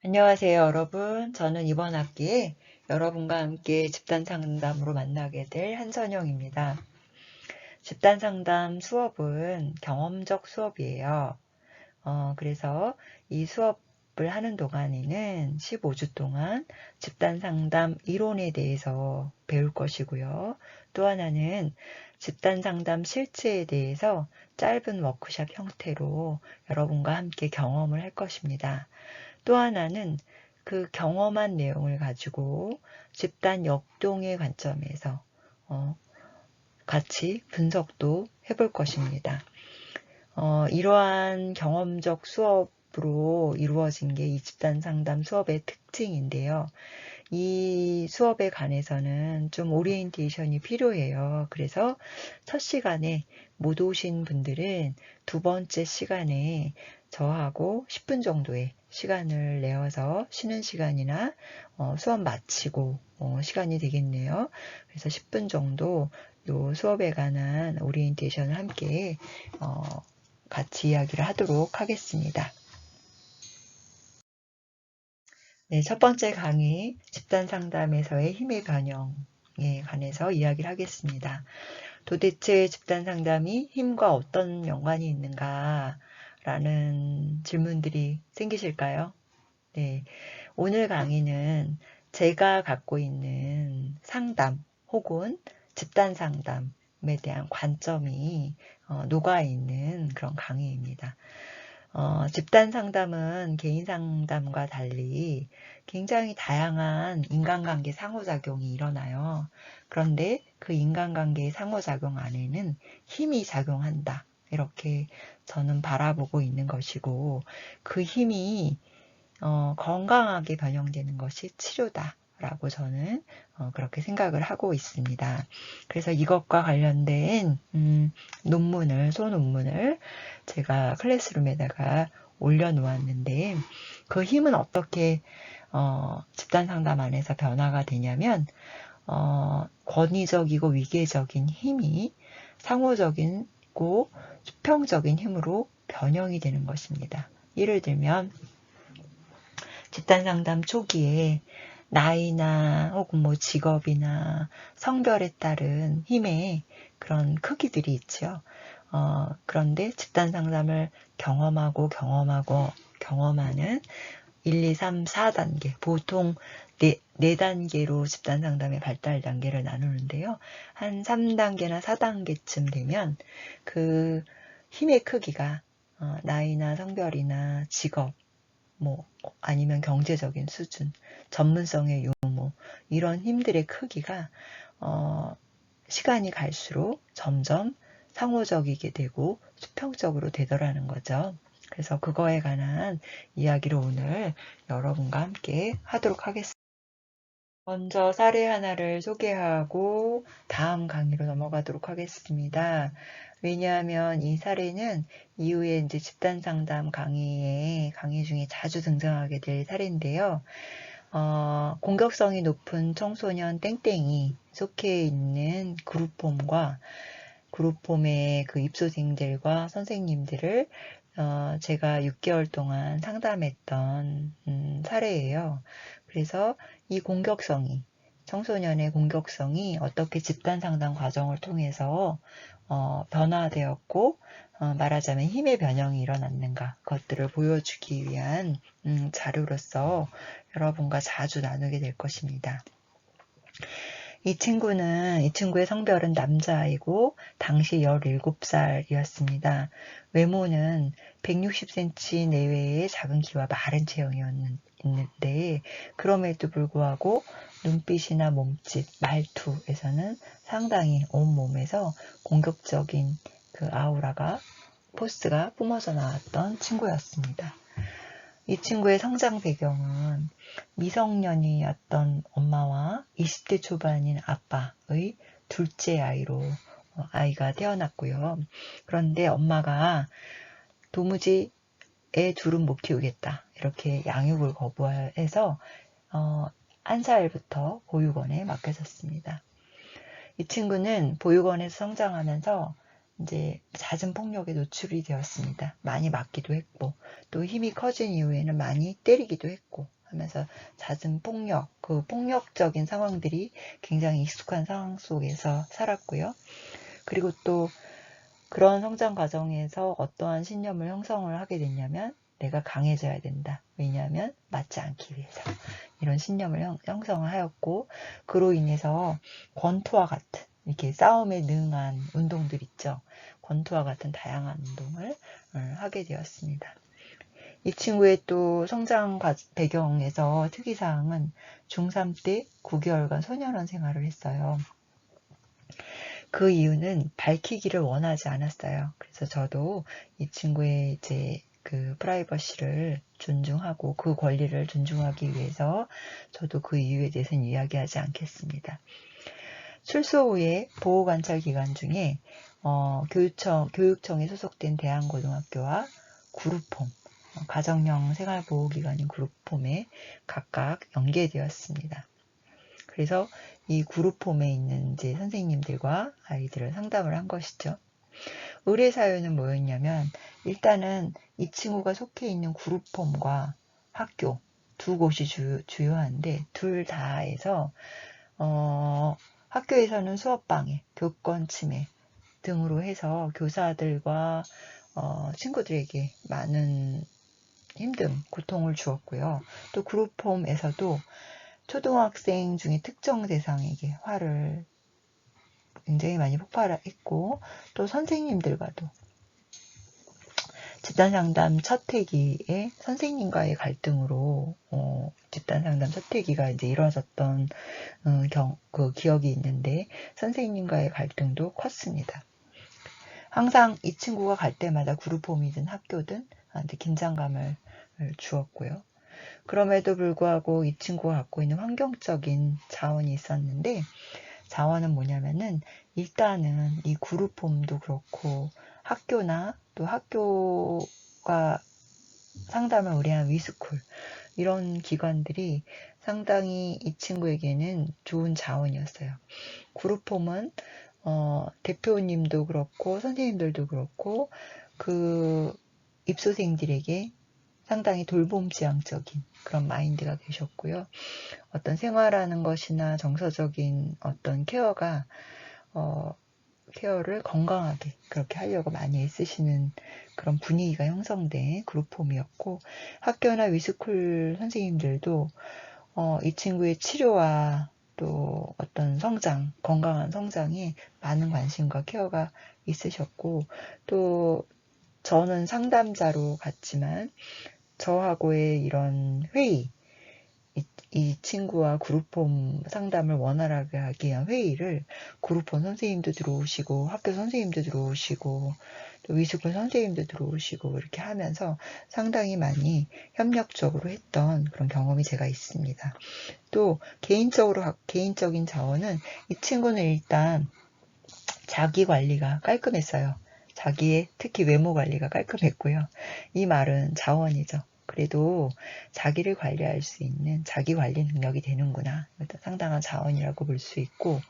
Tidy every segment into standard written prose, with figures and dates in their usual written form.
안녕하세요, 여러분. 저는 이번 학기에 여러분과 함께 집단 상담으로 만나게 될 한선영입니다. 집단 상담 수업은 경험적 수업이에요. 그래서 이 수업을 하는 동안에는 15주 동안 집단 상담 이론에 대해서 배울 것이고요. 또 하나는 집단 상담 실체에 대해서 짧은 워크숍 형태로 여러분과 함께 경험을 할 것입니다. 또 하나는 그 경험한 내용을 가지고 집단 역동의 관점에서 같이 분석도 해볼 것입니다. 이러한 경험적 수업으로 이루어진 게 이 집단 상담 수업의 특징인데요. 이 수업에 관해서는 좀 오리엔테이션이 필요해요. 그래서 첫 시간에 못 오신 분들은 두 번째 시간에 저하고 10분 정도의 시간을 내어서 쉬는 시간이나 수업 마치고 시간이 되겠네요. 그래서 10분 정도 요 수업에 관한 오리엔테이션을 함께 같이 이야기를 하도록 하겠습니다. 네, 첫 번째 강의 집단 상담에서의 힘의 변형에 관해서 이야기를 하겠습니다. 도대체 집단 상담이 힘과 어떤 연관이 있는가 라는 질문들이 생기실까요? 네, 오늘 강의는 제가 갖고 있는 상담 혹은 집단 상담에 대한 관점이 녹아있는 그런 강의입니다. 집단 상담은 개인 상담과 달리 굉장히 다양한 인간관계 상호작용이 일어나요. 그런데 그 인간관계의 상호작용 안에는 힘이 작용한다. 이렇게 저는 바라보고 있는 것이고, 그 힘이 건강하게 변형되는 것이 치료다. 라고 저는 그렇게 생각을 하고 있습니다. 그래서 이것과 관련된 소논문을 제가 클래스룸에다가 올려놓았는데 그 힘은 어떻게 집단 상담 안에서 변화가 되냐면 권위적이고 위계적인 힘이 상호적이고 수평적인 힘으로 변형이 되는 것입니다. 예를 들면 집단 상담 초기에 나이나 혹은 직업이나 성별에 따른 힘의 그런 크기들이 있죠. 그런데 집단 상담을 경험하는 1, 2, 3, 4단계, 보통 4단계로 집단 상담의 발달 단계를 나누는데요. 한 3단계나 4단계쯤 되면 그 힘의 크기가 나이나 성별이나 직업, 아니면 경제적인 수준, 전문성의 요모, 이런 힘들의 크기가 시간이 갈수록 점점 상호적이게 되고 수평적으로 되더라는 거죠. 그래서 그거에 관한 이야기를 오늘 여러분과 함께 하도록 하겠습니다. 먼저 사례 하나를 소개하고 다음 강의로 넘어가도록 하겠습니다. 왜냐하면 이 사례는 이후에 이제 집단 상담 강의 중에 자주 등장하게 될 사례인데요. 공격성이 높은 청소년 땡땡이 속해 있는 그룹홈과 그룹홈의 그 입소생들과 선생님들을 제가 6개월 동안 상담했던 사례예요. 그래서 이 청소년의 공격성이 어떻게 집단 상담 과정을 통해서 변화되었고 말하자면 힘의 변형이 일어났는가 그것들을 보여주기 위한 자료로서 여러분과 자주 나누게 될 것입니다. 이 친구의 성별은 남자아이고 당시 17살이었습니다. 외모는 160cm 내외의 작은 키와 마른 체형이었는데 그럼에도 불구하고 눈빛이나 몸짓, 말투에서는 상당히 온몸에서 공격적인 그 아우라가 포스가 뿜어져 나왔던 친구였습니다. 이 친구의 성장 배경은 미성년이었던 엄마와 20대 초반인 아빠의 둘째 아이로 아이가 태어났고요. 그런데 엄마가 도무지 애 둘은 못 키우겠다. 이렇게 양육을 거부해서 1살부터 보육원에 맡겨졌습니다. 이 친구는 보육원에서 성장하면서 이제 잦은 폭력에 노출이 되었습니다. 많이 맞기도 했고 또 힘이 커진 이후에는 많이 때리기도 했고 하면서 잦은 폭력, 그 폭력적인 상황들이 굉장히 익숙한 상황 속에서 살았고요. 그리고 또 그런 성장 과정에서 어떠한 신념을 형성을 하게 됐냐면 내가 강해져야 된다. 왜냐하면 맞지 않기 위해서. 이런 신념을 형성을 하였고 그로 인해서 권투와 같은 이렇게 싸움에 능한 운동들 있죠. 권투와 같은 다양한 운동을 하게 되었습니다. 이 친구의 또 성장 배경에서 특이사항은 중3 때 9개월간 소년원 생활을 했어요. 그 이유는 밝히기를 원하지 않았어요. 그래서 저도 이 친구의 이제 그 프라이버시를 존중하고 그 권리를 존중하기 위해서 저도 그 이유에 대해서는 이야기하지 않겠습니다. 출소 후에 보호관찰 기간 중에 교육청에 소속된 대한고등학교와 그룹홈, 가정형 생활보호기관인 그룹홈에 각각 연계되었습니다. 그래서 이 그룹홈에 있는 이제 선생님들과 아이들을 상담을 한 것이죠. 의뢰 사연은 뭐였냐면 일단은 이 친구가 속해 있는 그룹홈과 학교 두 곳이 주요한데 둘 다에서 학교에서는 수업방해, 교권 침해 등으로 해서 교사들과 친구들에게 많은 힘듦, 고통을 주었고요. 또 그룹홈에서도 초등학생 중에 특정 대상에게 화를 굉장히 많이 폭발했고 또 선생님들과도 집단상담 첫 회기에 선생님과의 갈등으로 집단상담 첫 회기가 이제 이루어졌던 그 기억이 있는데 선생님과의 갈등도 컸습니다. 항상 이 친구가 갈 때마다 그룹홈이든 학교든 긴장감을 주었고요. 그럼에도 불구하고 이 친구가 갖고 있는 환경적인 자원이 있었는데 자원은 뭐냐면은 일단은 이 그룹홈도 그렇고 학교나 또 학교가 상담을 의뢰한 위스쿨 이런 기관들이 상당히 이 친구에게는 좋은 자원이었어요. 그룹홈은 대표님도 그렇고 선생님들도 그렇고 그 입소생들에게 상당히 돌봄지향적인 그런 마인드가 계셨고요. 어떤 생활하는 것이나 정서적인 어떤 케어를 건강하게 그렇게 하려고 많이 애쓰시는 그런 분위기가 형성된 그룹홈이었고 학교나 위스쿨 선생님들도 이 친구의 치료와 또 어떤 성장, 건강한 성장에 많은 관심과 케어가 있으셨고 또 저는 상담자로 갔지만 저하고의 이런 회의, 이 친구와 그룹홈 상담을 원활하게 하기 위한 회의를 그룹홈 선생님도 들어오시고 학교 선생님도 들어오시고 또 위스쿨 선생님도 들어오시고 이렇게 하면서 상당히 많이 협력적으로 했던 그런 경험이 제가 있습니다. 또 개인적인 자원은 이 친구는 일단 자기 관리가 깔끔했어요. 자기의 특히 외모 관리가 깔끔했고요. 이 말은 자원이죠. 그래도 자기를 관리할 수 있는 자기 관리 능력이 되는구나. 상당한 자원이라고 볼 수 있고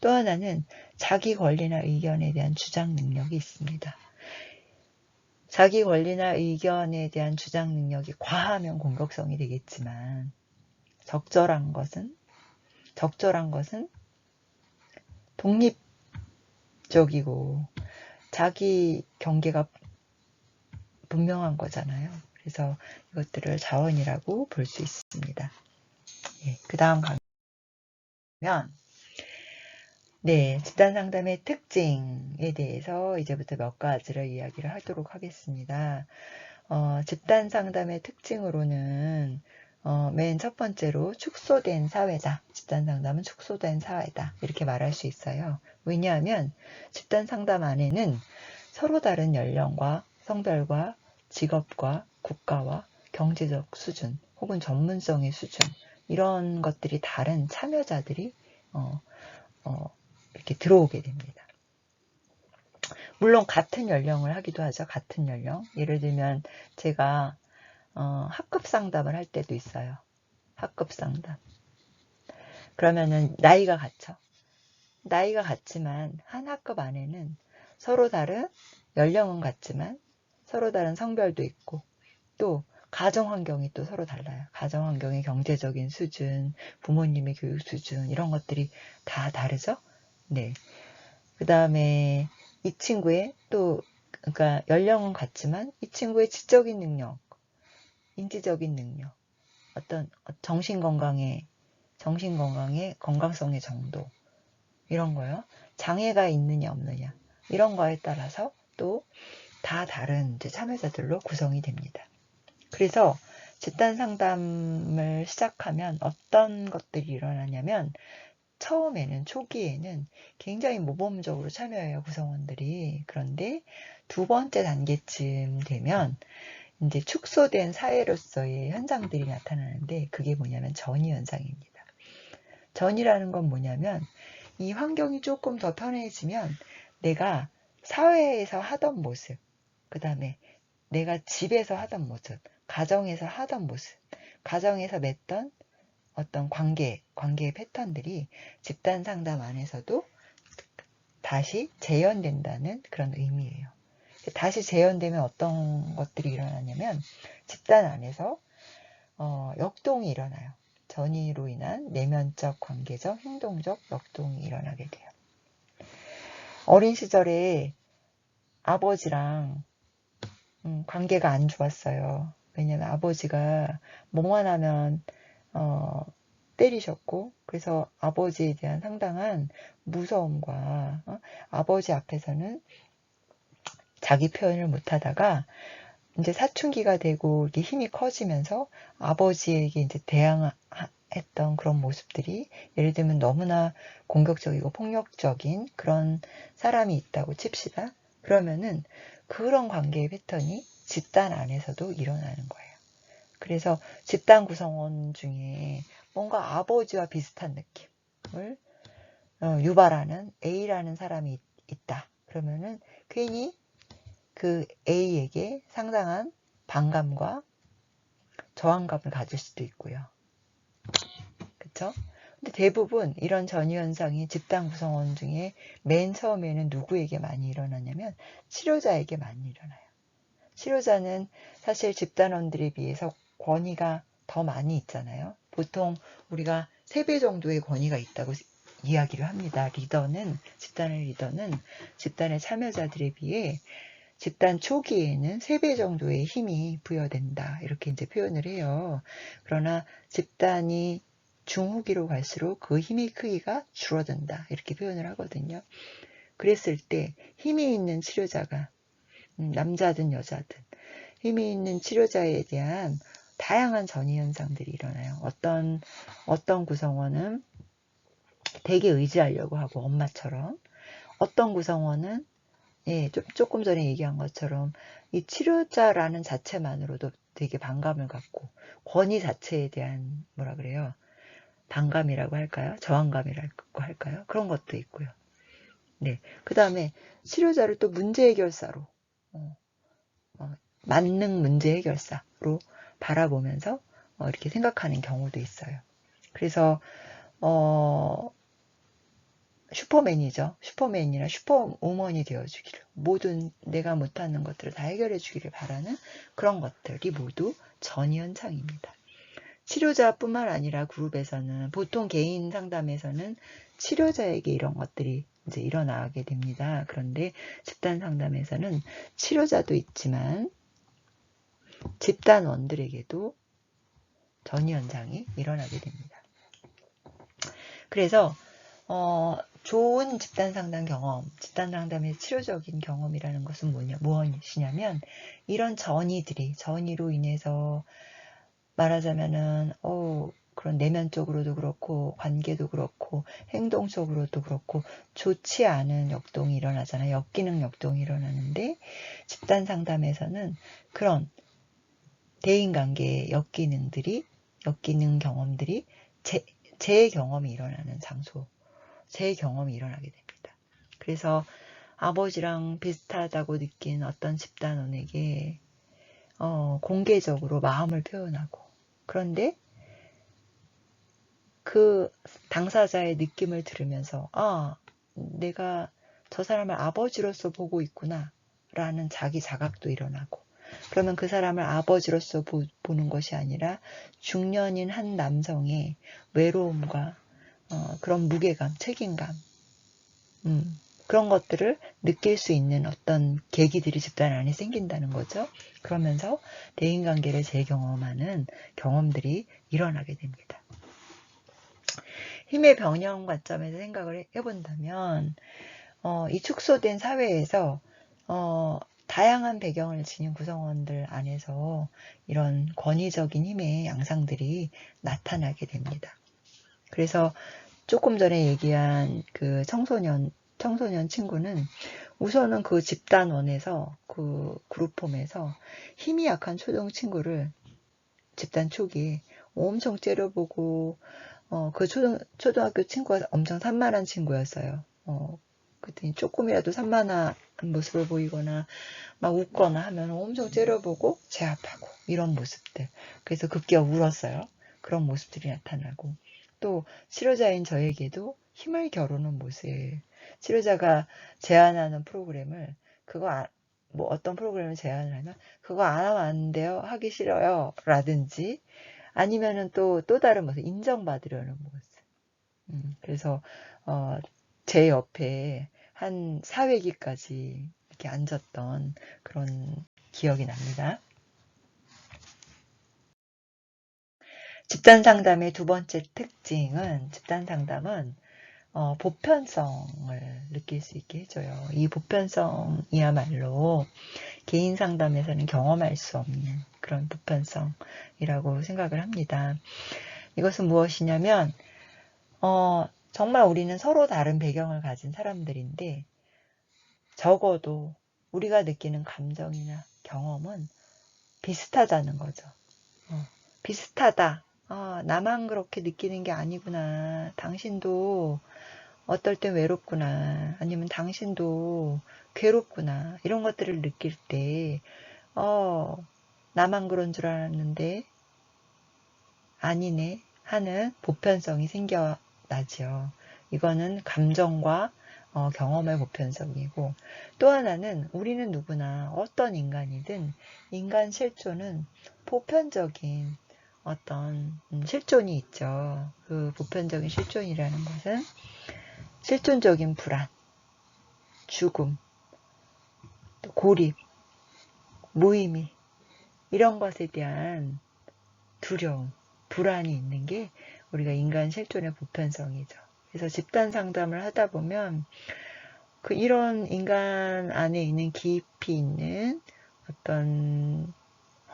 또 하나는 자기 권리나 의견에 대한 주장 능력이 있습니다. 자기 권리나 의견에 대한 주장 능력이 과하면 공격성이 되겠지만 적절한 것은 독립적이고 자기 경계가 분명한 거잖아요. 그래서 이것들을 자원이라고 볼 수 있습니다. 그 다음 가면 집단상담의 특징에 대해서 이제부터 몇 가지를 이야기를 하도록 하겠습니다. 집단상담의 특징으로는 맨 첫 번째로 축소된 사회다. 집단상담은 축소된 사회다. 이렇게 말할 수 있어요. 왜냐하면 집단상담 안에는 서로 다른 연령과 성별과 직업과 국가와 경제적 수준 혹은 전문성의 수준 이런 것들이 다른 참여자들이 이렇게 들어오게 됩니다. 물론 같은 연령을 하기도 하죠. 같은 연령. 예를 들면 제가 학급 상담을 할 때도 있어요. 학급 상담. 그러면은 나이가 같죠. 나이가 같지만 한 학급 안에는 서로 다른 연령은 같지만 서로 다른 성별도 있고 또 가정 환경이 또 서로 달라요. 가정 환경의 경제적인 수준, 부모님의 교육 수준, 이런 것들이 다 다르죠? 네. 그 다음에 이 친구의 또, 그러니까 연령은 같지만 이 친구의 지적인 능력, 인지적인 능력, 어떤 정신건강의 건강성의 정도, 이런 거요. 장애가 있느냐 없느냐, 이런 거에 따라서 또 다 다른 이제 참여자들로 구성이 됩니다. 그래서 집단 상담을 시작하면 어떤 것들이 일어나냐면, 처음에는, 초기에는 굉장히 모범적으로 참여해요, 구성원들이. 그런데 두 번째 단계쯤 되면 이제 축소된 사회로서의 현상들이 나타나는데, 그게 뭐냐면 전이 현상입니다. 전이라는 건 뭐냐면, 이 환경이 조금 더 편해지면 내가 사회에서 하던 모습, 그 다음에 내가 집에서 하던 모습, 가정에서 하던 모습, 가정에서 맺던 어떤 관계의 패턴들이 집단 상담 안에서도 다시 재현된다는 그런 의미예요. 다시 재현되면 어떤 것들이 일어나냐면, 집단 안에서 역동이 일어나요. 전이로 인한 내면적, 관계적, 행동적 역동이 일어나게 돼요. 어린 시절에 아버지랑 관계가 안 좋았어요. 왜냐면 아버지가 뭐만 하면 때리셨고, 그래서 아버지에 대한 상당한 무서움과 아버지 앞에서는 자기 표현을 못하다가 이제 사춘기가 되고 이렇게 힘이 커지면서 아버지에게 이제 대항했던 그런 모습들이, 예를 들면 너무나 공격적이고 폭력적인 그런 사람이 있다고 칩시다. 그러면은 그런 관계의 패턴이 집단 안에서도 일어나는 거예요. 그래서 집단 구성원 중에 뭔가 아버지와 비슷한 느낌을 유발하는 A라는 사람이 있다. 그러면은 괜히 그 A에게 상당한 반감과 저항감을 가질 수도 있고요. 그쵸? 근데 대부분 이런 전이현상이 집단 구성원 중에 맨 처음에는 누구에게 많이 일어나냐면 치료자에게 많이 일어나요. 치료자는 사실 집단원들에 비해서 권위가 더 많이 있잖아요. 보통 우리가 3배 정도의 권위가 있다고 이야기를 합니다. 집단의 리더는 집단의 참여자들에 비해 집단 초기에는 3배 정도의 힘이 부여된다, 이렇게 이제 표현을 해요. 그러나 집단이 중후기로 갈수록 그 힘의 크기가 줄어든다, 이렇게 표현을 하거든요. 그랬을 때 힘이 있는 치료자가, 남자든 여자든 힘이 있는 치료자에 대한 다양한 전이 현상들이 일어나요. 어떤 구성원은 되게 의지하려고 하고, 엄마처럼. 어떤 구성원은 조금 전에 얘기한 것처럼 이 치료자라는 자체만으로도 되게 반감을 갖고, 권위 자체에 대한 뭐라 그래요? 반감이라고 할까요? 저항감이라고 할까요? 그런 것도 있고요. 네. 그 다음에 치료자를 또 문제 해결사로, 만능 문제 해결사로 바라보면서 이렇게 생각하는 경우도 있어요. 그래서 슈퍼맨이죠. 슈퍼맨이나 슈퍼우먼이 되어주기를, 모든 내가 못하는 것들을 다 해결해주기를 바라는 그런 것들이 모두 전이현상입니다. 치료자뿐만 아니라 그룹에서는, 보통 개인 상담에서는 치료자에게 이런 것들이 이제 일어나게 됩니다. 그런데 집단 상담에서는 치료자도 있지만 집단원들에게도 전이현상이 일어나게 됩니다. 그래서 좋은 집단 상담 경험, 집단 상담의 치료적인 경험이라는 것은 무엇이냐면, 이런 전이로 인해서 말하자면은 그런 내면적으로도 그렇고 관계도 그렇고 행동적으로도 그렇고 좋지 않은 역동이 일어나잖아요. 역기능 역동이 일어나는데, 집단 상담에서는 그런 대인관계의 역기능 경험들이 제 경험이 일어나는 장소, 제 경험이 일어나게 됩니다. 그래서 아버지랑 비슷하다고 느낀 어떤 집단원에게 공개적으로 마음을 표현하고, 그런데 그 당사자의 느낌을 들으면서 내가 저 사람을 아버지로서 보고 있구나 라는 자기 자각도 일어나고, 그러면 그 사람을 아버지로서 보는 것이 아니라 중년인 한 남성의 외로움과 그런 무게감, 책임감, 그런 것들을 느낄 수 있는 어떤 계기들이 집단 안에 생긴다는 거죠. 그러면서 대인관계를 재경험하는 경험들이 일어나게 됩니다. 힘의 병영 관점에서 생각을 해본다면 이 축소된 사회에서 다양한 배경을 지닌 구성원들 안에서 이런 권위적인 힘의 양상들이 나타나게 됩니다. 그래서 조금 전에 얘기한 그 청소년 친구는 우선은 그 집단원에서 그 그룹홈에서 힘이 약한 초등 친구를 집단 초기에 엄청 째려보고 그 초등학교 친구가 엄청 산만한 친구였어요. 그랬더니 조금이라도 산만한 모습을 보이거나 막 웃거나 하면 엄청 째려보고 제압하고 이런 모습들. 그래서 급기야 울었어요. 그런 모습들이 나타나고 또 치료자인 저에게도 힘을 겨루는 모습. 치료자가 제안하는 프로그램을 뭐 어떤 프로그램을 제안을 하면 그거 안 하면 안 돼요. 하기 싫어요. 라든지 아니면은 또 다른 모습, 인정받으려는 모습. 그래서 제 옆에 한 4회기까지 이렇게 앉았던 그런 기억이 납니다. 집단 상담의 두 번째 특징은 집단 상담은 보편성을 느낄 수 있게 해줘요. 이 보편성이야말로 개인 상담에서는 경험할 수 없는 그런 보편성이라고 생각을 합니다. 이것은 무엇이냐면 정말 우리는 서로 다른 배경을 가진 사람들인데 적어도 우리가 느끼는 감정이나 경험은 비슷하다는 거죠. 비슷하다. 나만 그렇게 느끼는 게 아니구나. 당신도 어떨 땐 외롭구나. 아니면 당신도 괴롭구나. 이런 것들을 느낄 때, 나만 그런 줄 알았는데, 아니네. 하는 보편성이 생겨나죠. 이거는 감정과 경험의 보편성이고, 또 하나는 우리는 누구나 어떤 인간이든 인간 실존은 보편적인 어떤 실존이 있죠. 그 보편적인 실존이라는 것은 실존적인 불안, 죽음, 또 고립, 무의미 이런 것에 대한 두려움, 불안이 있는 게 우리가 인간 실존의 보편성이죠. 그래서 집단 상담을 하다 보면 이런 인간 안에 있는 깊이 있는 어떤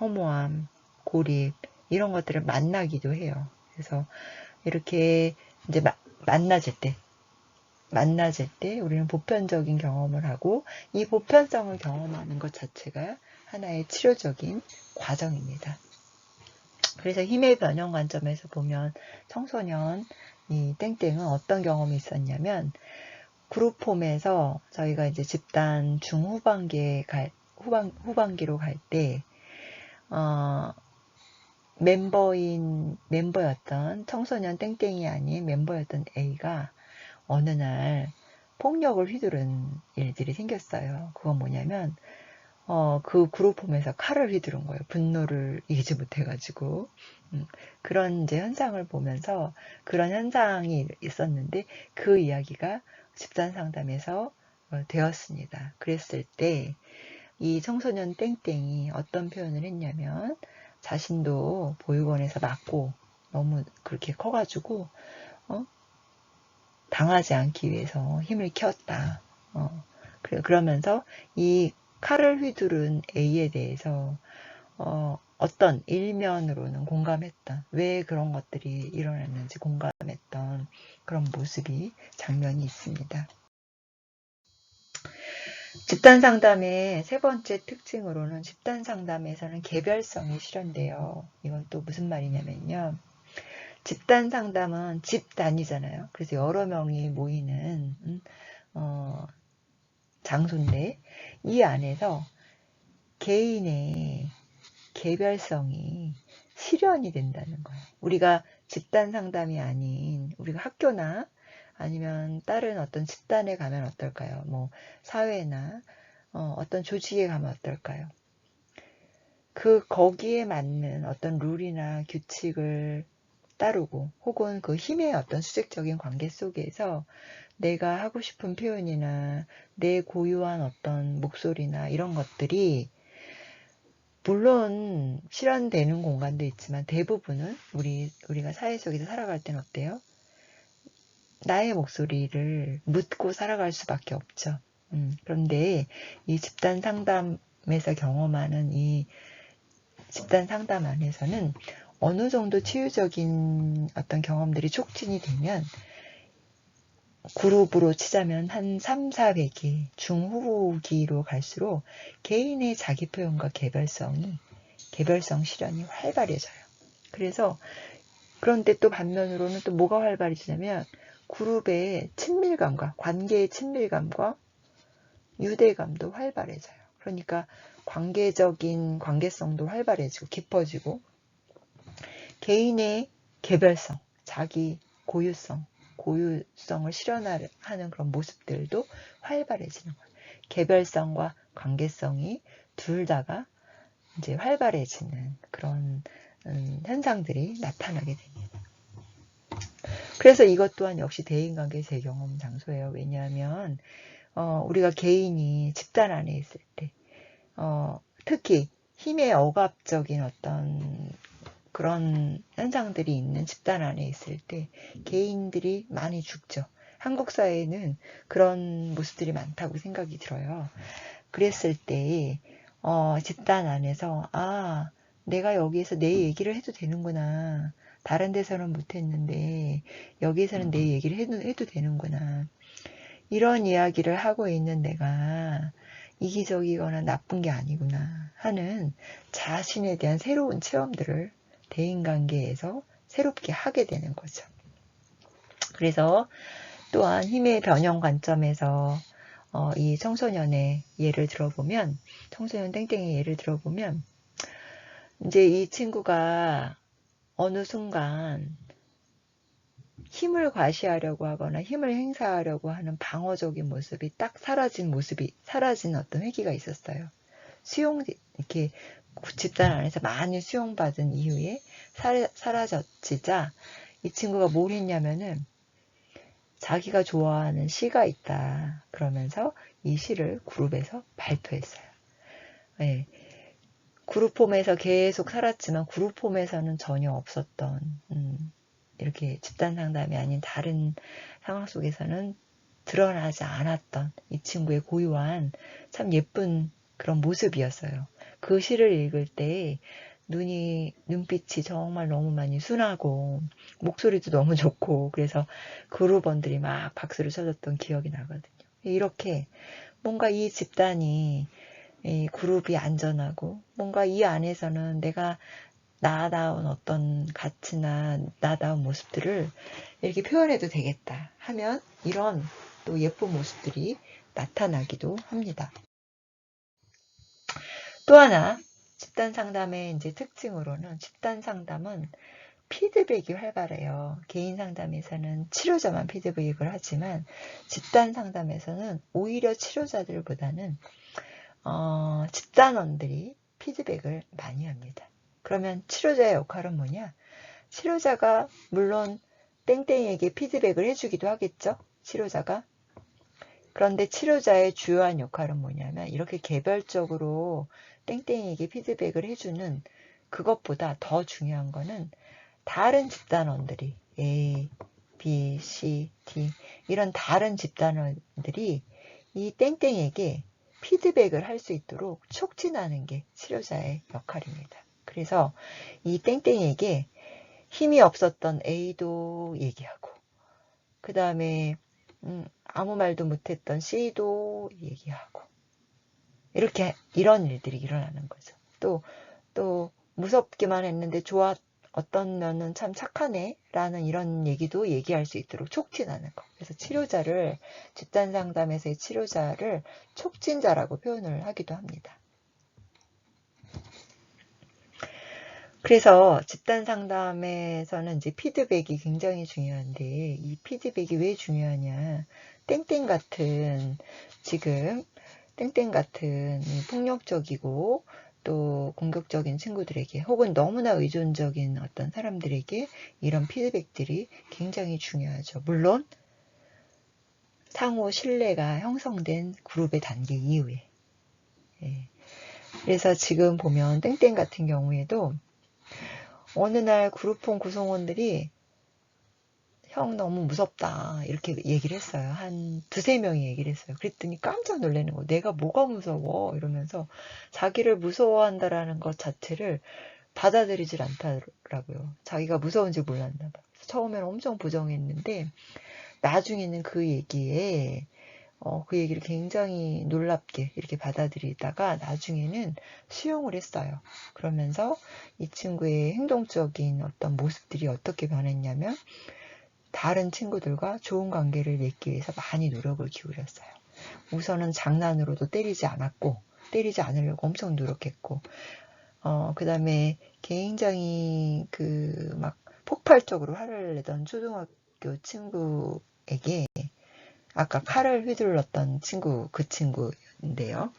허무함, 고립 이런 것들을 만나기도 해요. 그래서 이렇게 이제 만나질 때 우리는 보편적인 경험을 하고 이 보편성을 경험하는 것 자체가 하나의 치료적인 과정입니다. 그래서 힘의 변형 관점에서 보면 청소년 이 땡땡은 어떤 경험이 있었냐면 그룹홈에서 저희가 이제 집단 후반기로 갈 때 멤버였던 청소년 땡땡이 아닌 멤버였던 A가 어느 날 폭력을 휘두른 일들이 생겼어요. 그건 뭐냐면 그 그룹홈에서 칼을 휘두른 거예요. 분노를 이기지 못해가지고 그런 이제 현상을 보면서 그런 현상이 있었는데 그 이야기가 집단 상담에서 되었습니다. 그랬을 때 이 청소년 땡땡이 어떤 표현을 했냐면 자신도 보육원에서 맞고 너무 그렇게 커가지고 당하지 않기 위해서 힘을 키웠다. 그러면서 이 칼을 휘두른 A에 대해서 어떤 일면으로는 공감했던 왜 그런 것들이 일어났는지 공감했던 그런 장면이 있습니다. 집단 상담의 세 번째 특징으로는 집단 상담에서는 개별성이 실현돼요. 이건 또 무슨 말이냐면요. 집단 상담은 집단이잖아요. 그래서 여러 명이 모이는 장소인데 이 안에서 개인의 개별성이 실현이 된다는 거예요. 우리가 집단 상담이 아닌 우리가 학교나 아니면 다른 어떤 집단에 가면 어떨까요? 뭐 사회나 어떤 조직에 가면 어떨까요? 거기에 맞는 어떤 룰이나 규칙을 따르고 혹은 그 힘의 어떤 수직적인 관계 속에서 내가 하고 싶은 표현이나 내 고유한 어떤 목소리나 이런 것들이 물론 실현되는 공간도 있지만 대부분은 우리가 사회 속에서 살아갈 땐 어때요? 나의 목소리를 묻고 살아갈 수밖에 없죠. 그런데 이 집단 상담에서 경험하는 이 집단 상담 안에서는 어느 정도 치유적인 어떤 경험들이 촉진이 되면 그룹으로 치자면 한 3, 400기 중후기로 갈수록 개인의 자기 표현과 개별성 실현이 활발해져요. 그래서 그런데 또 반면으로는 또 뭐가 활발해지냐면 그룹의 친밀감과 관계의 친밀감과 유대감도 활발해져요. 그러니까 관계적인 관계성도 활발해지고 깊어지고 개인의 개별성, 자기 고유성을 실현하는 그런 모습들도 활발해지는 거예요. 개별성과 관계성이 둘 다가 이제 활발해지는 그런 현상들이 나타나게 됩니다. 그래서 이것 또한 역시 대인관계 재경험 장소예요. 왜냐하면 우리가 개인이 집단 안에 있을 때 특히 힘의 억압적인 어떤 그런 현상들이 있는 집단 안에 있을 때 개인들이 많이 죽죠. 한국 사회에는 그런 모습들이 많다고 생각이 들어요. 그랬을 때 집단 안에서 내가 여기에서 내 얘기를 해도 되는구나. 다른 데서는 못했는데 여기에서는 내 얘기를 해도 되는구나. 이런 이야기를 하고 있는 내가 이기적이거나 나쁜 게 아니구나 하는 자신에 대한 새로운 체험들을 대인관계에서 새롭게 하게 되는 거죠. 그래서 또한 힘의 변형 관점에서 이 청소년 땡땡의 예를 들어보면 이제 이 친구가 어느 순간 힘을 과시하려고 하거나 힘을 행사하려고 하는 방어적인 모습이 딱 사라진 어떤 회기가 있었어요. 이렇게 집단 안에서 많이 수용받은 이후에 사라졌지자 이 친구가 뭘 했냐면은 자기가 좋아하는 시가 있다. 그러면서 이 시를 그룹에서 발표했어요. 네. 그룹홈에서 계속 살았지만 그룹홈에서는 전혀 없었던 이렇게 집단 상담이 아닌 다른 상황 속에서는 드러나지 않았던 이 친구의 고유한 참 예쁜 그런 모습이었어요. 그 시를 읽을 때 눈빛이 정말 너무 많이 순하고 목소리도 너무 좋고 그래서 그룹원들이 막 박수를 쳐줬던 기억이 나거든요. 이렇게 뭔가 이 집단이 이 그룹이 안전하고 뭔가 이 안에서는 내가 나다운 어떤 가치나 나다운 모습들을 이렇게 표현해도 되겠다 하면 이런 또 예쁜 모습들이 나타나기도 합니다. 또 하나 집단 상담의 이제 특징으로는 집단 상담은 피드백이 활발해요. 개인 상담에서는 치료자만 피드백을 하지만 집단 상담에서는 오히려 치료자들보다는 집단원들이 피드백을 많이 합니다. 그러면 치료자의 역할은 뭐냐? 치료자가 물론 땡땡이에게 피드백을 해주기도 하겠죠? 치료자가. 그런데 치료자의 주요한 역할은 뭐냐면 이렇게 개별적으로 땡땡이에게 피드백을 해주는 그것보다 더 중요한 거는 다른 집단원들이 A, B, C, D 이런 다른 집단원들이 이 땡땡이에게 피드백을 할 수 있도록 촉진하는 게 치료자의 역할입니다. 그래서 이 땡땡이에게 힘이 없었던 A도 얘기하고 그 다음에 아무 말도 못했던 C도 얘기하고 이런 일들이 일어나는 거죠. 또 무섭기만 했는데 어떤 면은 참 착하네 라는 이런 얘기도 얘기할 수 있도록 촉진하는 거. 그래서 집단 상담에서의 치료자를 촉진자라고 표현을 하기도 합니다. 그래서 집단 상담에서는 이제 피드백이 굉장히 중요한데 이 피드백이 왜 중요하냐? 땡땡 같은 폭력적이고 또 공격적인 친구들에게 혹은 너무나 의존적인 어떤 사람들에게 이런 피드백들이 굉장히 중요하죠. 물론 상호 신뢰가 형성된 그룹의 단계 이후에. 예. 그래서 지금 보면 땡땡 같은 경우에도 어느 날 그룹폰 구성원들이 형 너무 무섭다 이렇게 얘기를 했어요. 한 두세 명이 얘기를 했어요. 그랬더니 깜짝 놀라는 거. 내가 뭐가 무서워 이러면서 자기를 무서워한다라는 것 자체를 받아들이질 않더라고요. 자기가 무서운지 몰랐나 봐. 처음에는 엄청 부정했는데 나중에는 그 얘기에 그 얘기를 굉장히 놀랍게 이렇게 받아들이다가 나중에는 수용을 했어요. 그러면서 이 친구의 행동적인 어떤 모습들이 어떻게 변했냐면 다른 친구들과 좋은 관계를 맺기 위해서 많이 노력을 기울였어요. 우선은 장난으로도 때리지 않았고 때리지 않으려고 엄청 노력했고 그 다음에 굉장히 막 폭발적으로 화를 내던 초등학교 친구에게 아까 칼을 휘둘렀던 친구, 그 친구인데요.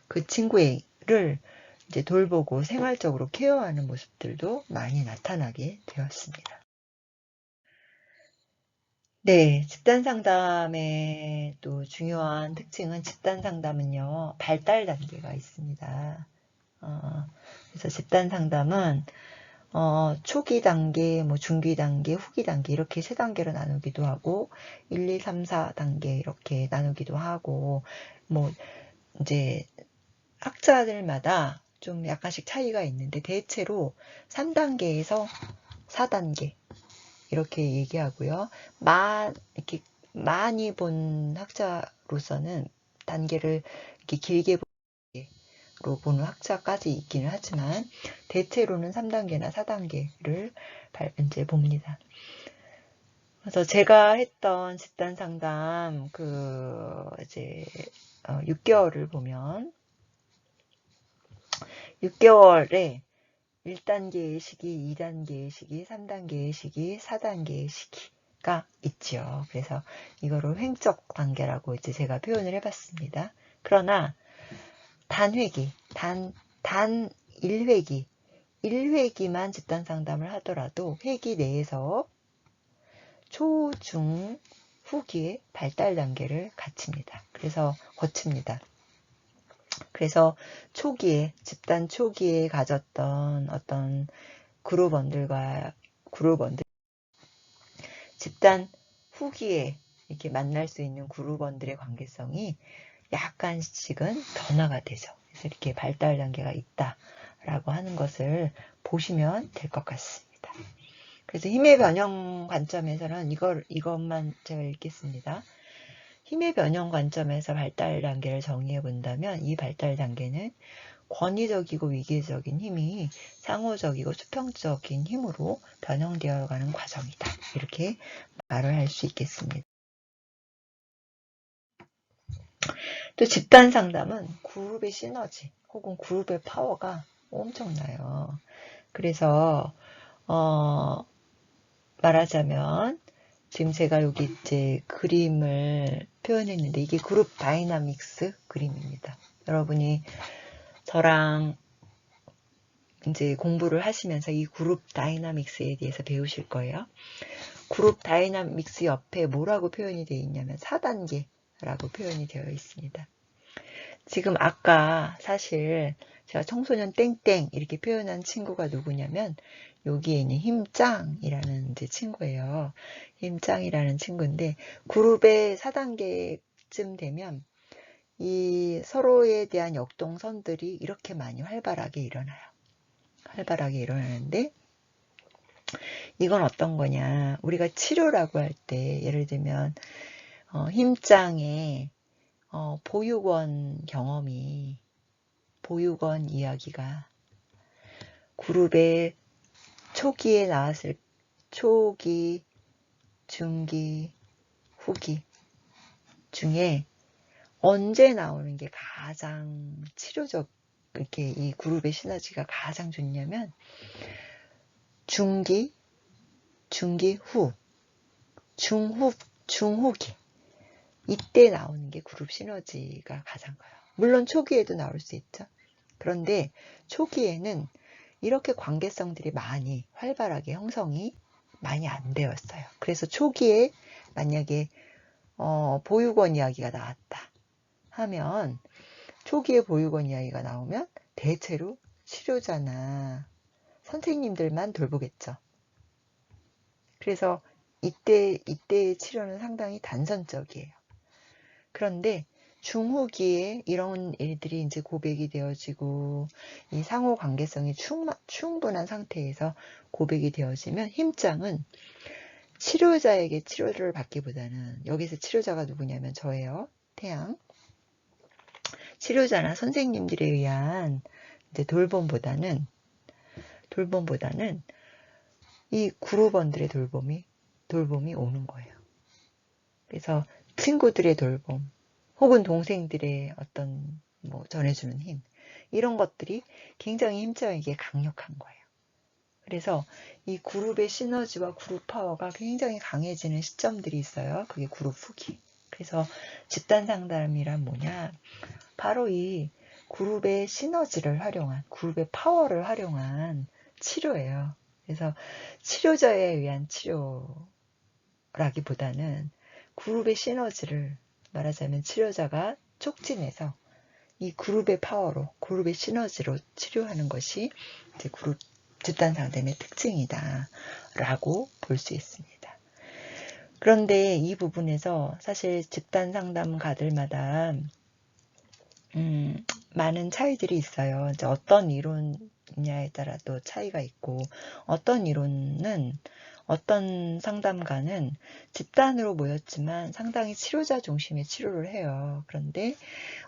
그 친구를 이제 돌보고 생활적으로 케어하는 모습들도 많이 나타나게 되었습니다. 네, 집단 상담의 또 중요한 특징은 집단 상담은요, 발달 단계가 있습니다. 그래서 집단 상담은 초기 단계, 뭐 중기 단계, 후기 단계 이렇게 세 단계로 나누기도 하고 1, 2, 3, 4단계 이렇게 나누기도 하고 뭐 이제 학자들마다 좀 약간씩 차이가 있는데 대체로 3단계에서 4단계 이렇게 얘기하고요. 이렇게 많이 본 학자로서는 단계를 이렇게 길게 로 보는 학자까지 있기는 하지만 대체로는 3단계나 4단계를 이제 봅니다. 그래서 제가 했던 집단 상담 이제 6개월을 보면 6개월에 1단계의 시기, 2단계의 시기, 3단계의 시기, 4단계의 시기가 있죠. 그래서 이거를 횡적 단계라고 이제 제가 표현을 해봤습니다. 그러나 단회기, 단 1회기, 1회기만 집단 상담을 하더라도 회기 내에서 초, 중, 후기의 발달 단계를 거칩니다. 그래서 집단 초기에 가졌던 어떤 그룹원들, 집단 후기에 이렇게 만날 수 있는 그룹원들의 관계성이 약간씩은 변화가 되죠. 그래서 이렇게 발달 단계가 있다라고 하는 것을 보시면 될 것 같습니다. 그래서 힘의 변형 관점에서는 이것만 제가 읽겠습니다. 힘의 변형 관점에서 발달 단계를 정의해 본다면 이 발달 단계는 권위적이고 위계적인 힘이 상호적이고 수평적인 힘으로 변형되어 가는 과정이다. 이렇게 말을 할 수 있겠습니다. 또 집단 상담은 그룹의 시너지 혹은 그룹의 파워가 엄청나요. 그래서 말하자면 지금 제가 여기 이제 그림을 표현했는데 이게 그룹 다이나믹스 그림입니다. 여러분이 저랑 이제 공부를 하시면서 이 그룹 다이나믹스에 대해서 배우실 거예요. 그룹 다이나믹스 옆에 뭐라고 표현이 되어 있냐면 4단계라고 표현이 되어 있습니다. 지금 아까 사실 제가 청소년 땡땡 이렇게 표현한 친구가 누구냐면 여기에 있는 힘짱이라는 이제 친구예요. 힘짱이라는 친구인데 그룹의 4단계쯤 되면 이 서로에 대한 역동선들이 이렇게 많이 활발하게 일어나는데 이건 어떤 거냐. 우리가 치료라고 할 때 예를 들면 힘짱의 보육원 이야기가 그룹의 초기에 나왔을 초기, 중기, 후기 중에 언제 나오는 게 가장 치료적 이렇게 이 그룹의 시너지가 가장 좋냐면 중기 후, 중후기 이때 나오는 게 그룹 시너지가 가장 커요. 물론 초기에도 나올 수 있죠. 그런데 초기에는 이렇게 관계성들이 많이 활발하게 형성이 많이 안 되었어요. 그래서 초기에 만약에 보육원 이야기가 나왔다 하면, 초기에 보육원 이야기가 나오면 대체로 치료자나 선생님들만 돌보겠죠. 그래서 이때의 치료는 상당히 단선적이에요. 그런데 중후기에 이런 일들이 이제 고백이 되어지고 이 상호 관계성이 충분한 상태에서 고백이 되어지면 힘장은 치료자에게 치료를 받기보다는, 여기서 치료자가 누구냐면 저예요. 태양. 치료자나 선생님들에 의한 이제 돌봄보다는 이 그룹원들의 돌봄이 오는 거예요. 그래서 친구들의 돌봄, 혹은 동생들의 어떤 전해주는 힘, 이런 것들이 굉장히 힘장에게 강력한 거예요. 그래서 이 그룹의 시너지와 그룹 파워가 굉장히 강해지는 시점들이 있어요. 그게 그룹 후기. 그래서 집단 상담이란 뭐냐? 바로 이 그룹의 시너지를 활용한, 그룹의 파워를 활용한 치료예요. 그래서 치료자에 의한 치료라기보다는 그룹의 시너지를, 말하자면 치료자가 촉진해서 이 그룹의 파워로, 그룹의 시너지로 치료하는 것이 이제 그룹 집단 상담의 특징이다라고 볼 수 있습니다. 그런데 이 부분에서 사실 집단 상담가들마다 많은 차이들이 있어요. 이제 어떤 이론이냐에 따라도 차이가 있고, 어떤 상담가는 집단으로 모였지만 상당히 치료자 중심의 치료를 해요. 그런데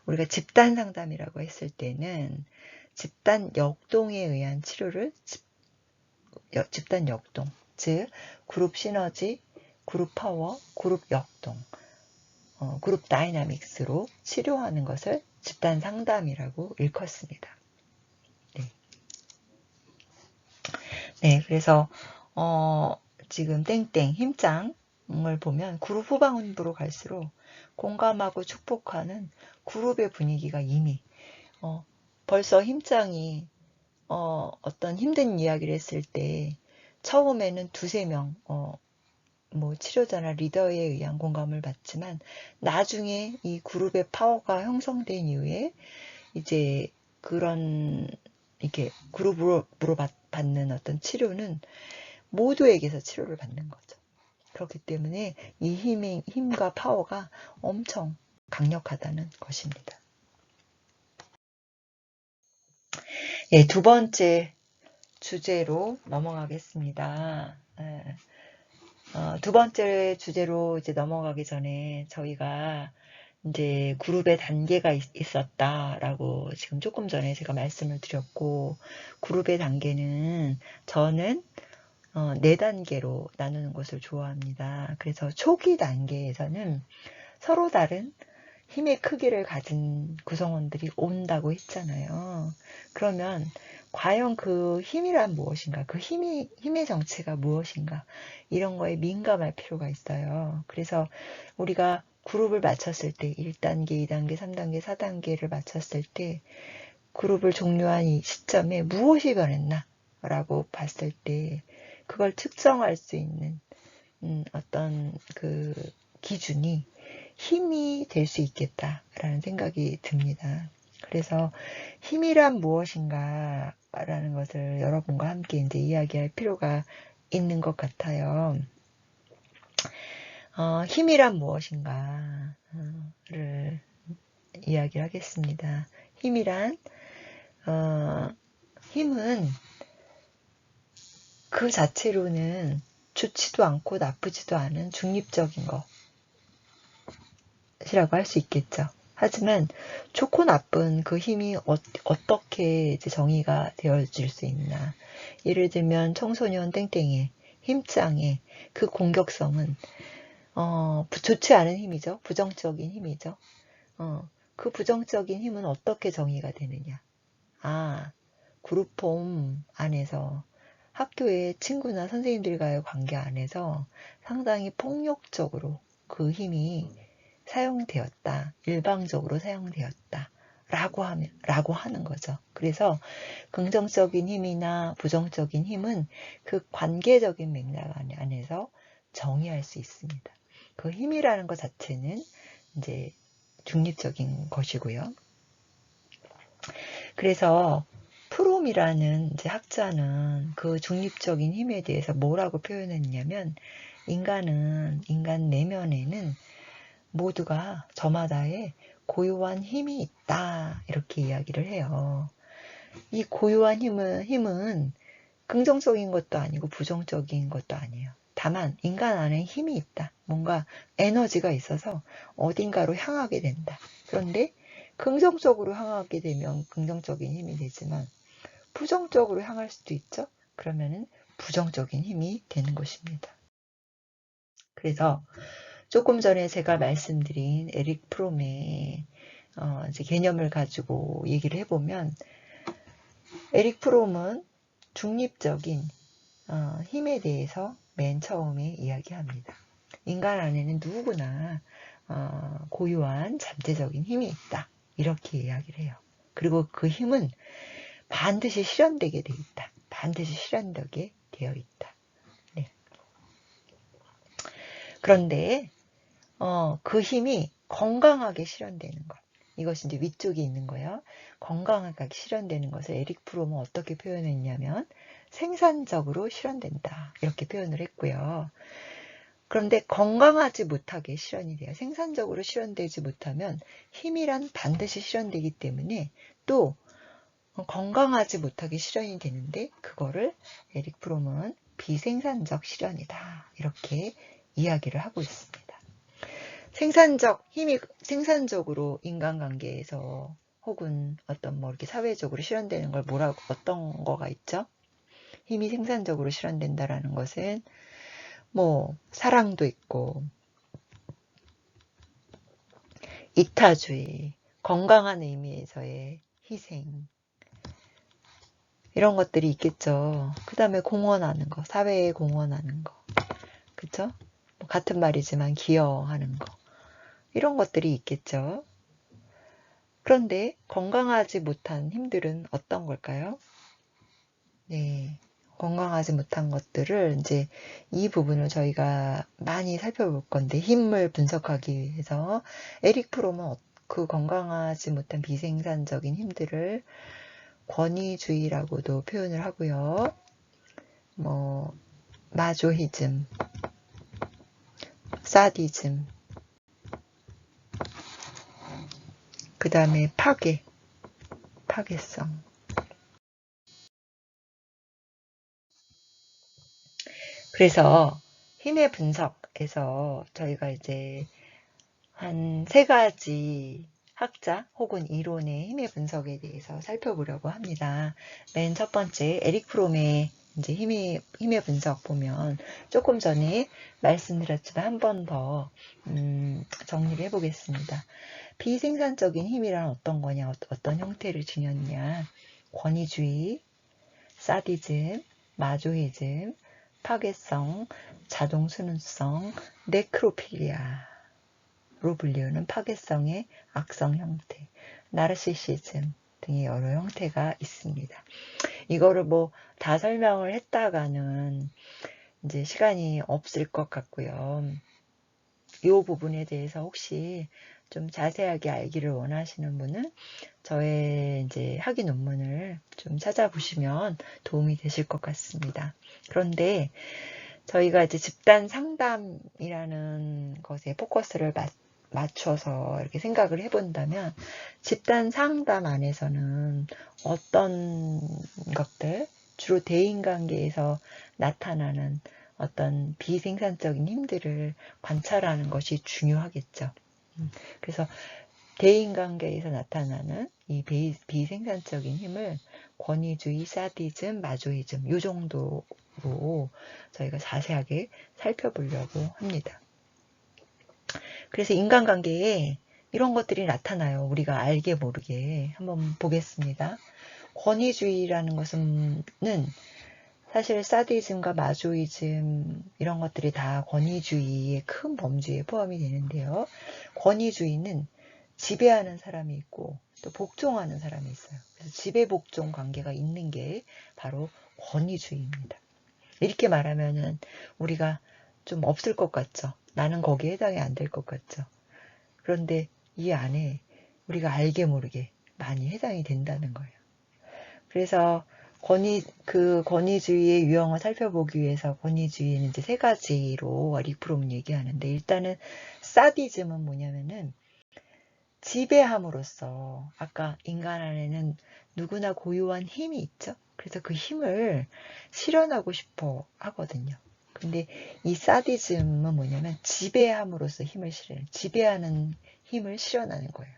우리가 집단 상담이라고 했을 때는 집단 역동에 의한 치료를 집단 역동, 즉 그룹 시너지, 그룹 파워, 그룹 역동, 그룹 다이나믹스로 치료하는 것을 집단 상담이라고 일컫습니다. 네, 그래서 지금 땡땡 힘장을 보면 그룹 후반부로 갈수록 공감하고 축복하는 그룹의 분위기가 이미 벌써 힘장이 어떤 힘든 이야기를 했을 때 처음에는 두세 명 치료자나 리더에 의한 공감을 받지만 나중에 이 그룹의 파워가 형성된 이후에 이제 그런 이렇게 그룹으로 받는 어떤 치료는 모두에게서 치료를 받는 거죠. 그렇기 때문에 이 힘과 파워가 엄청 강력하다는 것입니다. 예, 두 번째 주제로 넘어가겠습니다. 두 번째 주제로 이제 넘어가기 전에 저희가 이제 그룹의 단계가 있었다라고 지금 조금 전에 제가 말씀을 드렸고, 그룹의 단계는 저는 4단계로 나누는 것을 좋아합니다. 그래서 초기 단계에서는 서로 다른 힘의 크기를 가진 구성원들이 온다고 했잖아요. 그러면 과연 그 힘이란 무엇인가, 그 힘의 정체가 무엇인가, 이런 거에 민감할 필요가 있어요. 그래서 우리가 그룹을 맞췄을 때 1단계, 2단계, 3단계, 4단계를 맞췄을 때 그룹을 종료한 이 시점에 무엇이 변했나 라고 봤을 때 그걸 측정할 수 있는 어떤 그 기준이 힘이 될 수 있겠다라는 생각이 듭니다. 그래서 힘이란 무엇인가 라는 것을 여러분과 함께 이제 이야기할 필요가 있는 것 같아요. 힘이란 무엇인가를 이야기를 하겠습니다. 힘은 그 자체로는 좋지도 않고 나쁘지도 않은 중립적인 것이라고 할 수 있겠죠. 하지만 좋고 나쁜 그 힘이 어떻게 이제 정의가 되어질 수 있나. 예를 들면 청소년 땡땡의 힘장의 그 공격성은 좋지 않은 힘이죠. 부정적인 힘이죠. 그 부정적인 힘은 어떻게 정의가 되느냐. 그룹홈 안에서 학교의 친구나 선생님들과의 관계 안에서 상당히 폭력적으로 그 힘이 사용되었다. 일방적으로 사용되었다. 라고 하는 거죠. 그래서 긍정적인 힘이나 부정적인 힘은 그 관계적인 맥락 안에서 정의할 수 있습니다. 그 힘이라는 것 자체는 이제 중립적인 것이고요. 그래서 프롬이라는 이제 학자는 그 중립적인 힘에 대해서 뭐라고 표현했냐면, 인간 내면에는 모두가 저마다의 고유한 힘이 있다, 이렇게 이야기를 해요. 이 고유한 힘은 긍정적인 것도 아니고 부정적인 것도 아니에요. 다만 인간 안에 힘이 있다. 뭔가 에너지가 있어서 어딘가로 향하게 된다. 그런데 긍정적으로 향하게 되면 긍정적인 힘이 되지만 부정적으로 향할 수도 있죠. 그러면은 부정적인 힘이 되는 것입니다. 그래서 조금 전에 제가 말씀드린 에릭 프롬의 이제 개념을 가지고 얘기를 해보면, 에릭 프롬은 중립적인 힘에 대해서 맨 처음에 이야기합니다. 인간 안에는 누구나 고유한 잠재적인 힘이 있다, 이렇게 이야기를 해요. 그리고 그 힘은 반드시 실현되게 되어 있다. 반드시 실현되게 되어 있다. 네. 그런데 그 힘이 건강하게 실현되는 것, 이것이 이제 위쪽에 있는 거예요. 건강하게 실현되는 것을 에릭 프롬은 어떻게 표현했냐면 생산적으로 실현된다, 이렇게 표현을 했고요. 그런데 건강하지 못하게 실현이 돼요. 생산적으로 실현되지 못하면 힘이란 반드시 실현되기 때문에 또 건강하지 못하게 실현이 되는데, 그거를 에릭 프롬은 비생산적 실현이다, 이렇게 이야기를 하고 있습니다. 힘이 생산적으로 인간관계에서 혹은 어떤 이렇게 사회적으로 실현되는 걸 어떤 거가 있죠? 힘이 생산적으로 실현된다라는 것은 사랑도 있고, 이타주의, 건강한 의미에서의 희생, 이런 것들이 있겠죠. 그 다음에 공헌하는 거, 사회에 공헌하는 거, 그쵸? 같은 말이지만 기여하는 거, 이런 것들이 있겠죠. 그런데 건강하지 못한 힘들은 어떤 걸까요? 네, 건강하지 못한 것들을 이제 이 부분을 저희가 많이 살펴볼 건데, 힘을 분석하기 위해서 에릭 프롬은 그 건강하지 못한 비생산적인 힘들을 권위주의라고도 표현을 하고요. 마조히즘, 사디즘, 그 다음에 파괴성. 그래서 힘의 분석에서 저희가 이제 한 3가지 학자 혹은 이론의 힘의 분석에 대해서 살펴보려고 합니다. 맨 첫 번째, 에릭 프롬의 이제 힘의 분석 보면, 조금 전에 말씀드렸지만 한 번 더 정리를 해보겠습니다. 비생산적인 힘이란 어떤 거냐, 어떤 형태를 지녔냐. 권위주의, 사디즘, 마조이즘, 파괴성, 자동순응성, 네크로필리아로 불리우는 파괴성의 악성 형태, 나르시시즘 등의 여러 형태가 있습니다. 이거를 다 설명을 했다가는 이제 시간이 없을 것 같고요. 이 부분에 대해서 혹시 좀 자세하게 알기를 원하시는 분은 저의 이제 학위 논문을 좀 찾아보시면 도움이 되실 것 같습니다. 그런데 저희가 이제 집단 상담이라는 것에 포커스를 맞춰서 이렇게 생각을 해본다면, 집단 상담 안에서는 어떤 것들, 주로 대인관계에서 나타나는 어떤 비생산적인 힘들을 관찰하는 것이 중요하겠죠. 그래서 대인관계에서 나타나는 이 비생산적인 힘을 권위주의, 사디즘, 마조이즘, 이 정도로 저희가 자세하게 살펴보려고 합니다. 그래서 인간관계에 이런 것들이 나타나요. 우리가 알게 모르게. 한번 보겠습니다. 권위주의라는 것은 사실 사디즘과 마조이즘, 이런 것들이 다 권위주의의 큰 범주에 포함이 되는데요. 권위주의는 지배하는 사람이 있고 또 복종하는 사람이 있어요. 그래서 지배복종 관계가 있는 게 바로 권위주의입니다. 이렇게 말하면은 우리가 좀 없을 것 같죠. 나는 거기에 해당이 안 될 것 같죠. 그런데 이 안에 우리가 알게 모르게 많이 해당이 된다는 거예요. 그래서 권위주의의 유형을 살펴보기 위해서 권위주의는 이제 세 가지로 리프롬은 얘기하는데, 일단은 사디즘은 뭐냐면은 지배함으로써, 아까 인간 안에는 누구나 고유한 힘이 있죠. 그래서 그 힘을 실현하고 싶어 하거든요. 근데 이 사디즘은 뭐냐면 지배함으로써 지배하는 힘을 실현하는 거예요.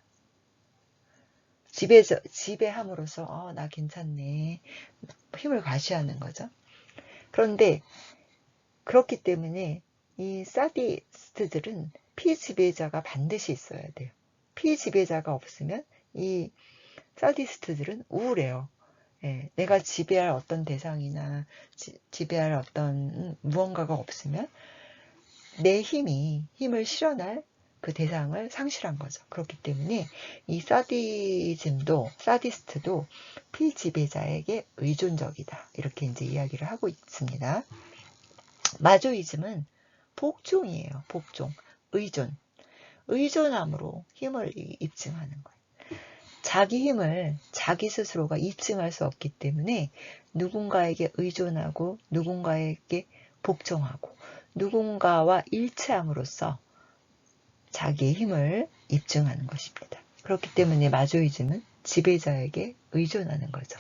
지배함으로써 나 괜찮네, 힘을 과시하는 거죠. 그런데 그렇기 때문에 이 사디스트들은 피지배자가 반드시 있어야 돼요. 피지배자가 없으면 이 사디스트들은 우울해요. 예, 내가 지배할 어떤 대상이나 지배할 어떤 무언가가 없으면 내 힘을 실현할 그 대상을 상실한 거죠. 그렇기 때문에 이 사디스트도 피지배자에게 의존적이다. 이렇게 이제 이야기를 하고 있습니다. 마조이즘은 복종이에요. 복종, 의존함으로 힘을 입증하는 거예요. 자기 힘을 자기 스스로가 입증할 수 없기 때문에 누군가에게 의존하고 누군가에게 복종하고 누군가와 일치함으로써 자기의 힘을 입증하는 것입니다. 그렇기 때문에 마조이즘은 지배자에게 의존하는 거죠.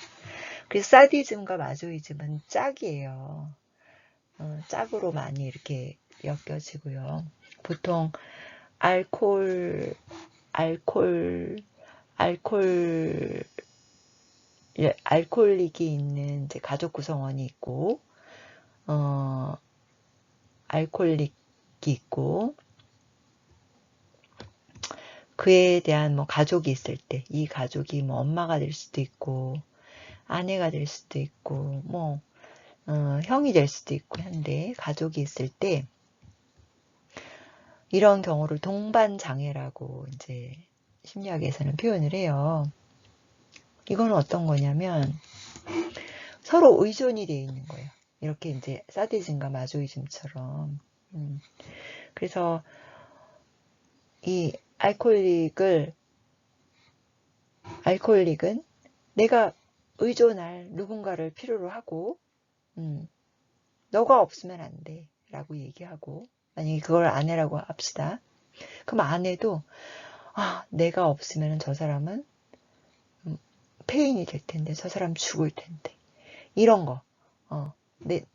그래서 사디즘과 마조이즘은 짝이에요. 짝으로 많이 이렇게 엮여지고요. 보통 알코올릭이 있는 이제 가족 구성원이 있고, 알코올릭이 있고, 그에 대한 뭐 가족이 있을 때, 이 가족이 뭐 엄마가 될 수도 있고, 아내가 될 수도 있고, 뭐, 형이 될 수도 있고 한데, 가족이 있을 때, 이런 경우를 동반장애라고 이제 심리학에서는 표현을 해요. 이거는 어떤 거냐면 서로 의존이 되어 있는 거예요. 이렇게 이제 사디즘과 마조이즘처럼. 그래서 이 알코올릭은 내가 의존할 누군가를 필요로 하고, 너가 없으면 안 돼 라고 얘기하고, 만약에 그걸 아내라고 합시다. 그럼 아내도 내가 없으면 저 사람은 폐인이 될 텐데, 저 사람 죽을 텐데, 이런 거.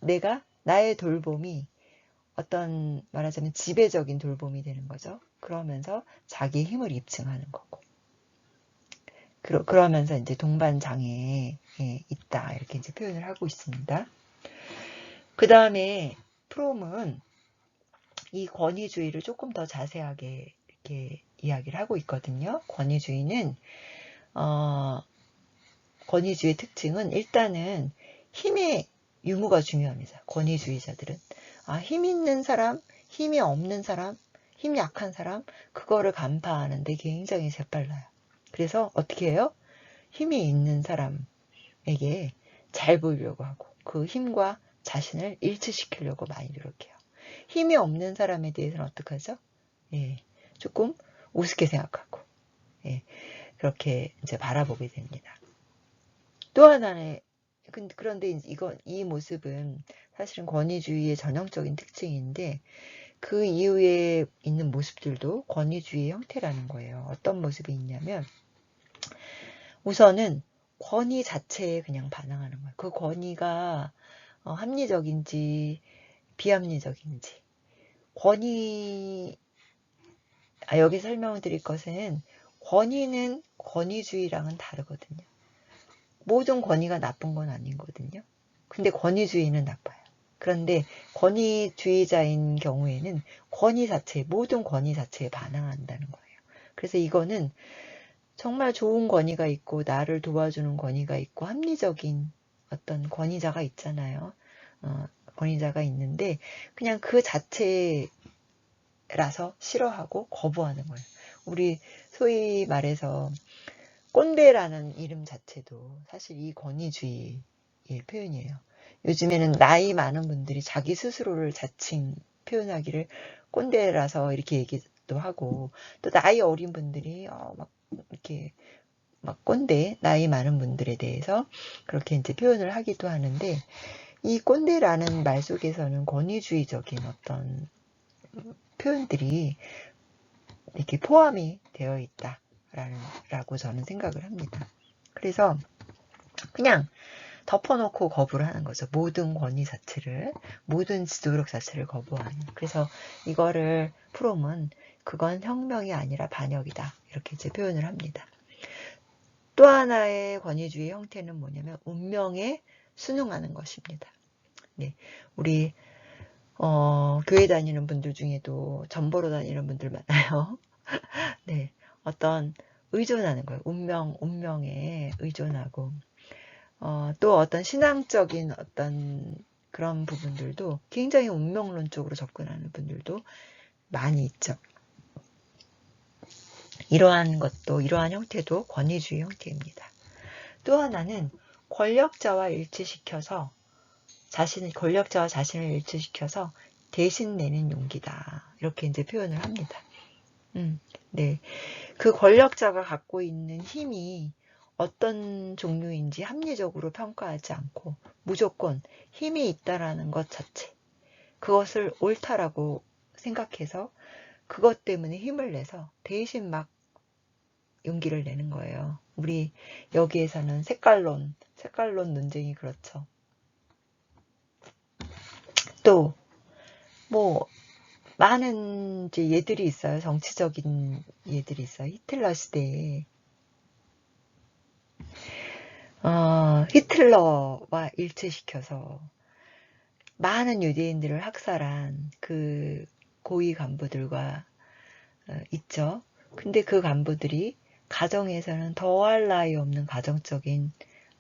내가 나의 돌봄이 어떤 말하자면 지배적인 돌봄이 되는 거죠. 그러면서 자기의 힘을 입증하는 거고. 그러면서 이제 동반장애에 있다. 이렇게 이제 표현을 하고 있습니다. 그 다음에 프롬은 이 권위주의를 조금 더 자세하게 이렇게 이야기를 하고 있거든요. 권위주의의 특징은 일단은 힘의 유무가 중요합니다. 권위주의자들은. 힘 있는 사람, 힘이 없는 사람, 힘 약한 사람, 그거를 간파하는데 굉장히 재빨라요. 그래서 어떻게 해요? 힘이 있는 사람에게 잘 보이려고 하고 그 힘과 자신을 일치시키려고 많이 노력해요. 힘이 없는 사람에 대해서는 어떻게 하죠? 조금 우습게 생각하고 그렇게 이제 바라보게 됩니다. 또 하나의 그런데 이 모습은 사실은 권위주의의 전형적인 특징인데 그 이후에 있는 모습들도 권위주의의 형태라는 거예요. 어떤 모습이 있냐면 우선은 권위 자체에 그냥 반항하는 거예요. 그 권위가 합리적인지 비합리적인지. 여기 설명을 드릴 것은 권위는 권위주의랑은 다르거든요. 모든 권위가 나쁜 건 아니거든요. 근데 권위주의는 나빠요. 그런데 권위주의자인 경우에는 모든 권위 자체에 반항한다는 거예요. 그래서 이거는 정말 좋은 권위가 있고 나를 도와주는 권위가 있고 합리적인 어떤 권위자가 있잖아요. 권위자가 있는데 그냥 그 자체라서 싫어하고 거부하는 거예요. 우리 소위 말해서 꼰대라는 이름 자체도 사실 이 권위주의의 표현이에요. 요즘에는 나이 많은 분들이 자기 스스로를 자칭 표현하기를 꼰대라서 이렇게 얘기도 하고, 또 나이 어린 분들이 막 이렇게 막 꼰대, 나이 많은 분들에 대해서 그렇게 이제 표현을 하기도 하는데, 이 꼰대라는 말 속에서는 권위주의적인 어떤 표현들이 이렇게 포함이 되어 있다라고 저는 생각을 합니다. 그래서 그냥 덮어놓고 거부를 하는 거죠. 모든 권위 자체를, 모든 지도력 자체를 거부하는. 그래서 이거를 프롬은 그건 혁명이 아니라 반역이다. 이렇게 이제 표현을 합니다. 또 하나의 권위주의 형태는 뭐냐면 운명에 순응하는 것입니다. 네, 우리 교회 다니는 분들 중에도 전보로 다니는 분들 많아요. 네, 어떤 의존하는 거예요. 운명에 의존하고 또 어떤 신앙적인 어떤 그런 부분들도 굉장히 운명론 쪽으로 접근하는 분들도 많이 있죠. 이러한 형태도 권위주의 형태입니다. 또 하나는 권력자와 자신을 일치시켜서 대신 내는 용기다. 이렇게 이제 표현을 합니다. 네. 그 권력자가 갖고 있는 힘이 어떤 종류인지 합리적으로 평가하지 않고 무조건 힘이 있다라는 것 자체, 그것을 옳다라고 생각해서 그것 때문에 힘을 내서 대신 막 용기를 내는 거예요. 우리 여기에서는 색깔론 논쟁이 그렇죠. 또 뭐 많은 이제 예들이 있어요. 정치적인 예들이 있어요. 히틀러 시대에 히틀러와 일치시켜서 많은 유대인들을 학살한 그 고위 간부들과 있죠. 근데 그 간부들이 가정에서는 더할 나위 없는 가정적인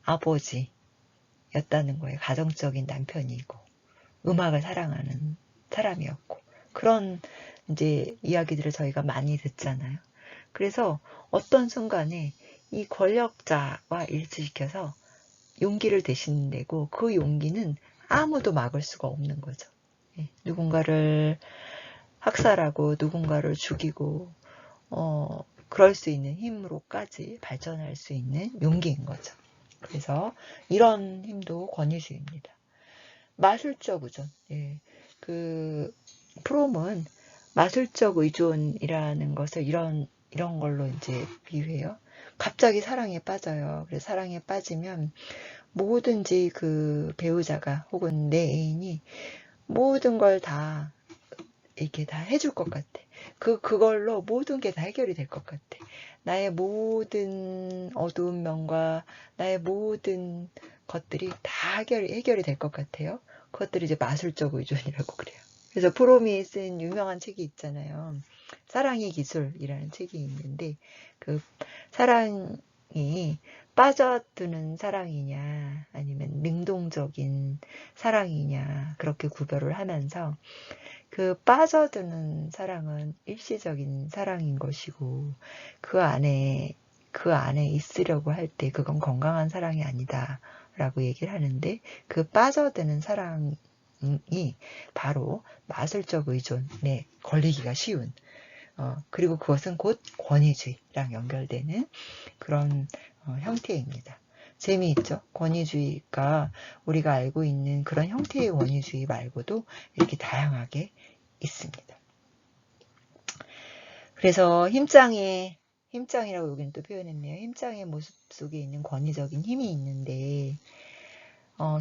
아버지였다는 거예요. 가정적인 남편이고 음악을 사랑하는 사람이었고 그런 이제 이야기들을 저희가 많이 듣잖아요. 그래서 어떤 순간에 이 권력자와 일치시켜서 용기를 대신 내고 그 용기는 아무도 막을 수가 없는 거죠. 누군가를 학살하고 누군가를 죽이고 그럴 수 있는 힘으로까지 발전할 수 있는 용기인 거죠. 그래서 이런 힘도 권위주의입니다. 마술적 의존. 그 프롬은 마술적 의존이라는 것을 이런 걸로 이제 비유해요. 갑자기 사랑에 빠져요. 그래서 사랑에 빠지면 뭐든지 그 배우자가 혹은 내 애인이 모든 걸 다 이렇게 다 해줄 것 같아. 그걸로 모든 게 다 해결이 될 것 같아. 나의 모든 어두운 면과 나의 모든 것들이 다 해결이 될 것 같아요. 그것들이 이제 마술적 의존이라고 그래요. 그래서 프롬이 쓴 유명한 책이 있잖아요. 사랑의 기술이라는 책이 있는데 그 사랑이 빠져드는 사랑이냐 아니면 능동적인 사랑이냐 그렇게 구별을 하면서 그 빠져드는 사랑은 일시적인 사랑인 것이고 그 안에 있으려고 할 때 그건 건강한 사랑이 아니다 라고 얘기를 하는데 그 빠져드는 사랑이 바로 마술적 의존에 걸리기가 쉬운 그리고 그것은 곧 권위주의랑 연결되는 그런 형태입니다. 재미있죠? 권위주의가 우리가 알고 있는 그런 형태의 권위주의 말고도 이렇게 다양하게 있습니다. 그래서 힘장이라고 여기는 또 표현했네요. 힘장의 모습 속에 있는 권위적인 힘이 있는데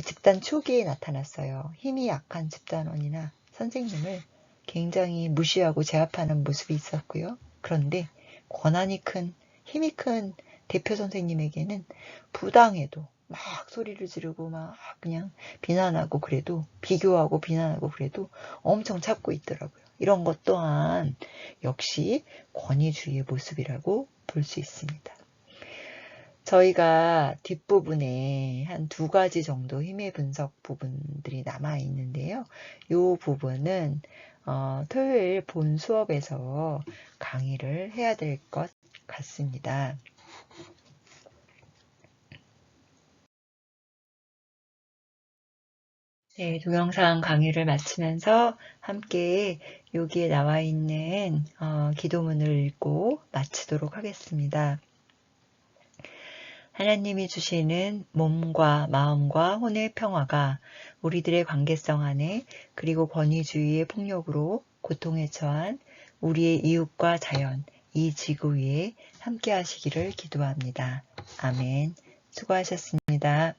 집단 초기에 나타났어요. 힘이 약한 집단원이나 선생님을 굉장히 무시하고 제압하는 모습이 있었고요. 그런데 권한이 큰, 힘이 큰 대표 선생님에게는 부당해도 막 소리를 지르고 막 그냥 비난하고 그래도 비교하고 비난하고 그래도 엄청 참고 있더라고요. 이런 것 또한 역시 권위주의의 모습이라고 볼 수 있습니다. 저희가 뒷부분에 한 2가지 정도 힘의 분석 부분들이 남아 있는데요. 이 부분은 토요일 본 수업에서 강의를 해야 될 것 같습니다. 네, 동영상 강의를 마치면서 함께 여기에 나와 있는 기도문을 읽고 마치도록 하겠습니다. 하나님이 주시는 몸과 마음과 혼의 평화가 우리들의 관계성 안에 그리고 권위주의의 폭력으로 고통에 처한 우리의 이웃과 자연, 이 지구 위에 함께 하시기를 기도합니다. 아멘. 수고하셨습니다.